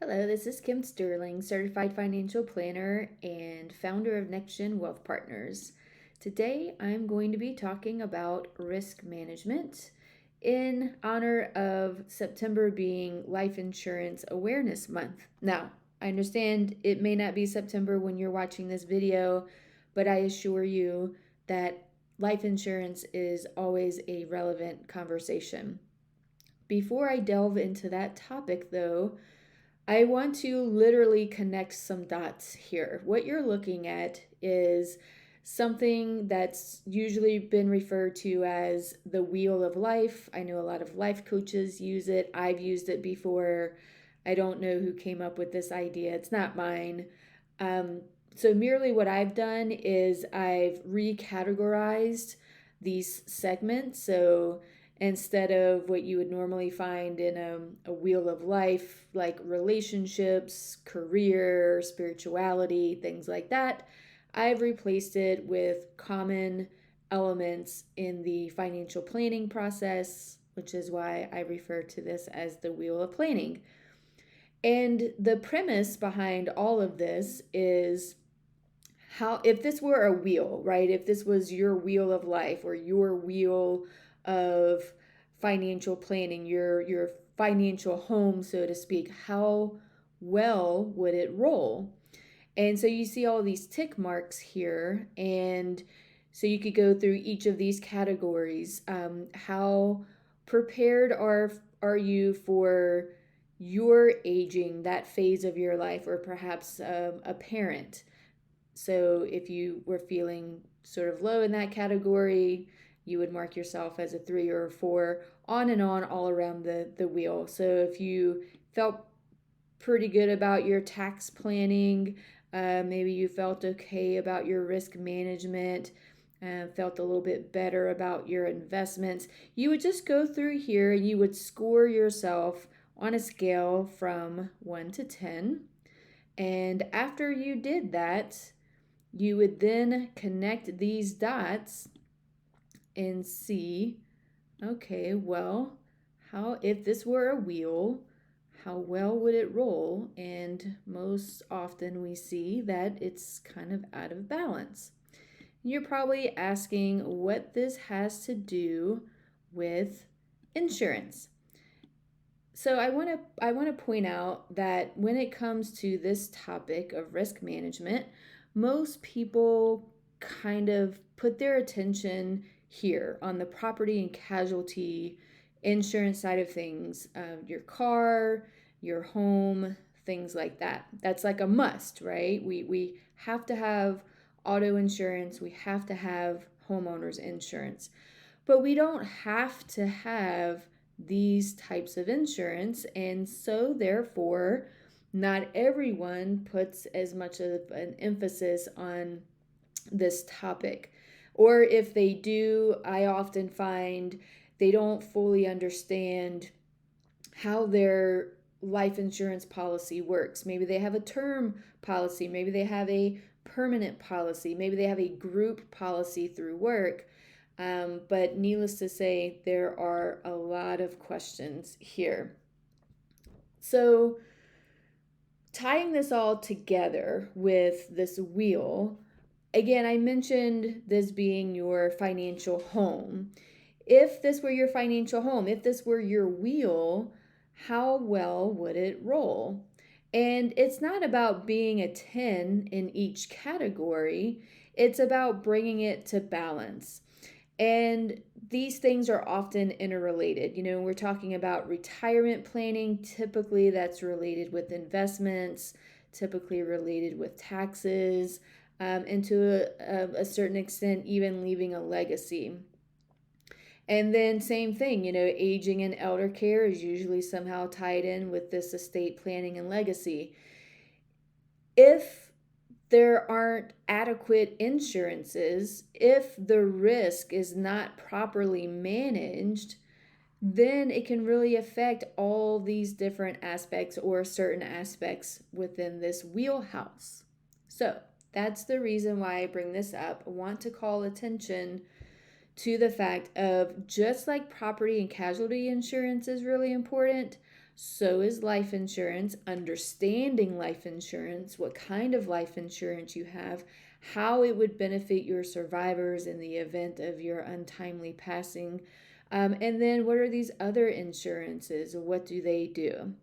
Hello, this is Kim Sterling, certified financial planner and founder of NextGen Wealth Partners. Today, I'm going to be talking about risk management in honor of September being Life Insurance Awareness Month. Now, I understand it may not be September when you're watching this video, but I assure you that life insurance is always a relevant conversation. Before I delve into that topic, though, I want to literally connect some dots here. What you're looking at is something that's usually been referred to as the wheel of life. I know a lot of life coaches use it. I've used it before. I don't know who came up with this idea. It's not mine. Um, so, merely what I've done is I've recategorized these segments. So, instead of what you would normally find in a wheel of life, like relationships, career, spirituality, things like that, I've replaced it with common elements in the financial planning process, which is why I refer to this as the wheel of planning. And the premise behind all of this is how, if this were a wheel, right? If this was your wheel of life or your wheel of financial planning, your financial home, so to speak, how well would it roll? And so you see all these tick marks here, and so you could go through each of these categories. How prepared are you for your aging, that phase of your life, or perhaps a parent? So if you were feeling sort of low in that category, you would mark yourself as a 3 or a 4, on and on all around the wheel. So if you felt pretty good about your tax planning, maybe you felt okay about your risk management, felt a little bit better about your investments, you would just go through here and you would score yourself on a scale from 1 to 10. And after you did that, you would then connect these dots and see, okay, well, how, if this were a wheel, how well would it roll? And most often we see that it's kind of out of balance. You're probably asking what this has to do with insurance. So I want to point out that when it comes to this topic of risk management, most people kind of put their attention here on the property and casualty insurance side of things, your car, your home, things like that. That's like a must, right? We have to have auto insurance, we have to have homeowners insurance. But we don't have to have these types of insurance, and so therefore, not everyone puts as much of an emphasis on this topic. Or if they do, I often find they don't fully understand how their life insurance policy works. Maybe they have a term policy, maybe they have a permanent policy, maybe they have a group policy through work. But needless to say, there are a lot of questions here. So, tying this all together with this wheel, again, I mentioned this being your financial home. If this were your financial home, if this were your wheel, how well would it roll? And it's not about being a 10 in each category, it's about bringing it to balance. And these things are often interrelated. You know, we're talking about retirement planning, typically that's related with investments, typically related with taxes, and to a certain extent, even leaving a legacy. And then, same thing, you know, aging and elder care is usually somehow tied in with this estate planning and legacy. If there aren't adequate insurances, if the risk is not properly managed, then it can really affect all these different aspects or certain aspects within this wheelhouse. So, that's the reason why I bring this up. I want to call attention to the fact of, just like property and casualty insurance is really important, So is life insurance, understanding life insurance, what kind of life insurance you have, how it would benefit your survivors in the event of your untimely passing. And then what are these other insurances? What do they do?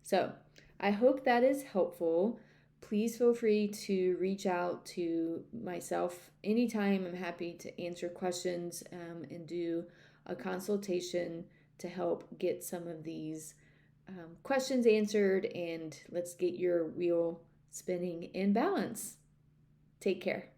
So I hope that is helpful. Please feel free to reach out to myself anytime. I'm happy to answer questions and do a consultation to help get some of these questions answered, and let's get your wheel spinning in balance. Take care.